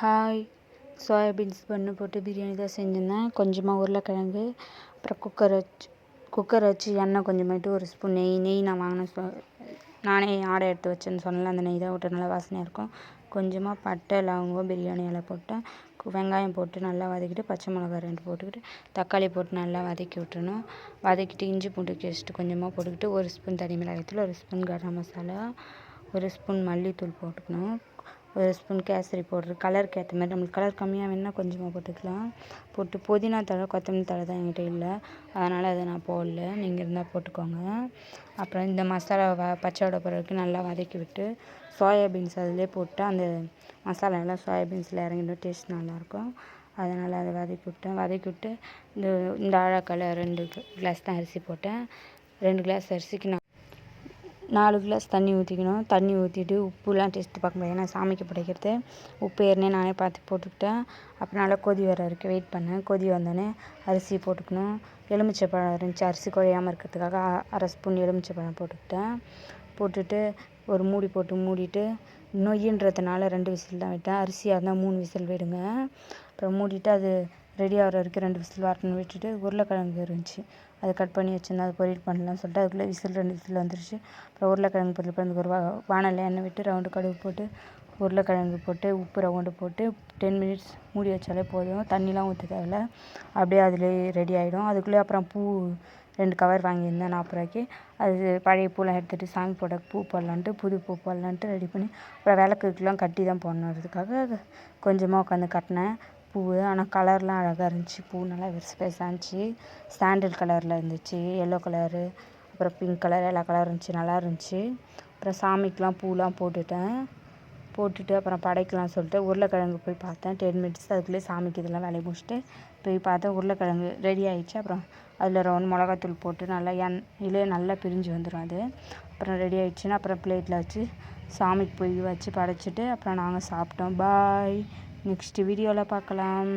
Hi! Soybeans பண்ணு போட்டு பிரியாணி தான் செஞ்சிருந்தேன். கொஞ்சமாக உருளைக்கிழங்கு, அப்புறம் குக்கர் வச்சு எண்ணெய் கொஞ்சமாட்டு ஒரு ஸ்பூன் நெய் நான் வாங்கினேன். நானே ஆடை எடுத்து வச்சேன்னு சொன்னேன்ல, அந்த நெய் தான் விட்டு நல்லா வாசனையாக இருக்கும். கொஞ்சமாக பட்டை, லவங்கம், பிரியாணி இலை போட்டேன். வெங்காயம் போட்டு நல்லா வதக்கிட்டு, பச்சை மிளகாய் 2 போட்டுக்கிட்டு, தக்காளி போட்டு நல்லா வதக்கி விட்டுறணும். வதக்கிட்டு இஞ்சி பூண்டு பேஸ்ட்டு கொஞ்சமாக போட்டுக்கிட்டு, 1 ஸ்பூன் தனி மிளகாய்த்தூள், 1 ஸ்பூன் கரம் மசாலா, 1 ஸ்பூன் மல்லித்தூள் போட்டுக்கணும். 1 ஸ்பூன் கேசரி பவுட்ரு, கலருக்கு ஏற்ற மாதிரி. நம்மளுக்கு கலர் கம்மியாக வேணுன்னா கொஞ்சமாக போட்டுக்கலாம். போட்டு புதினா தழை, கொத்தமல்லி தழை தான் என்கிட்ட இல்லை, அதனால் அதை நான் போடல. நீங்கள் இருந்தால் போட்டுக்கோங்க. அப்புறம் இந்த மசாலாவை பச்சை வாடை போகிற வரைக்கும் நல்லா வதக்கி விட்டு, சோயாபீன்ஸ் அதிலே போட்டு அந்த மசாலா எல்லாம் சோயாபீன்ஸில் இறங்கிடும், டேஸ்ட் நல்லாயிருக்கும். அதனால் அதை வதக்கி விட்டு இந்த வாழைக்கால 2 கிளாஸ் தான் அரிசி போட்டேன். 2 கிளாஸ் அரிசிக்கு 4 கிளாஸ் தண்ணி ஊற்றிக்கணும். தண்ணி ஊற்றிட்டு உப்புலாம் டேஸ்ட்டு பார்க்க முடியாது, ஏன்னா சாமிக்கு படைக்கிறது. உப்பு ஏறினே நானே பார்த்து போட்டுக்கிட்டேன். அப்புறம் நல்லா கொதி வர வரைக்கும் வெயிட் பண்ணேன். கொதி வந்தோடனே அரிசி போட்டுக்கணும். எலுமிச்சைப்பழம் இருந்துச்சு, அரிசி குழையாமல் இருக்கிறதுக்காக 1/2 ஸ்பூன் எலுமிச்சைப்பழம் போட்டுக்கிட்டேன். போட்டுட்டு ஒரு மூடி போட்டு மூடிட்டு, நொய்யின்றதுனால 2 விசில் தான் விட்டேன். அரிசியாக இருந்தால் 3 விசில் விடுங்க. அப்புறம் மூடிட்டு அது ரெடி ஆகிற வரைக்கும் 2 விசில் வரணும்னு விட்டுட்டு, உருளைக்கிழங்கு இருந்துச்சு, அதை கட் பண்ணி வச்சுருந்தேன். அதை பொரியல் பண்ணலாம்னு சொல்லிட்டு அதுக்குள்ளே 2 விசில் வந்துருச்சு. அப்புறம் உருளைக்கிழங்கு பொரியல் பண்ணி ஒரு வானலில் எண்ணெய் விட்டு ரவுண்டு கடுகு போட்டு உருளைக்கிழங்கு போட்டு உப்பு ரவுண்டு போட்டு 10 மினிட்ஸ் மூடி வச்சாலே போதும். தண்ணிலாம் ஊற்ற தேவையில்ல, அப்படியே அதிலே ரெடி ஆகிடும். அதுக்குள்ளே அப்புறம் பூ 2 கவர் வாங்கியிருந்தேன் 40 ரூபாய்க்கு. அது பழைய பூலாம் எடுத்துகிட்டு சாமி போட பூ போடலான்ட்டு, புது பூ போடலான்ட்டு ரெடி பண்ணி, அப்புறம் விளக்குக்கெலாம் கட்டி தான் போடணுன்றதுக்காக கொஞ்சமாக உட்காந்து கட்டினேன் பூ. ஆனால் கலர்லாம் அழகாக இருந்துச்சு, பூ நல்லா பெருசாக இருந்துச்சு. சாண்டில் கலரில் இருந்துச்சு, எல்லோ கலரு, அப்புறம் பிங்க் கலர், எல்லா கலர் இருந்துச்சு, நல்லா இருந்துச்சு. அப்புறம் சாமிக்கெலாம் பூலாம் போட்டுட்டு அப்புறம் படைக்கலாம்னு சொல்லிட்டு உருளைக்கிழங்கு போய் பார்த்தேன். 10 மினிட்ஸ் அதுக்குள்ளே சாமிக்கு இதெல்லாம் வேலையை முடிச்சுட்டு போய் பார்த்தேன். உருளைக்கிழங்கு ரெடி ஆகிடுச்சு. அப்புறம் அதில் ரவுண்ட் மிளகாத்தூள் போட்டு நல்லா எண்ணெயிலே நல்லா பிரிஞ்சு வந்துடும் அது. அப்புறம் ரெடி ஆகிடுச்சுன்னா அப்புறம் பிளேட்டில் வச்சு சாமிக்கு போய் வச்சு படைச்சிட்டு அப்புறம் நாங்கள் சாப்பிட்டோம். பாய்! நெக்ஸ்ட் வீடியோவில் பார்க்கலாம்.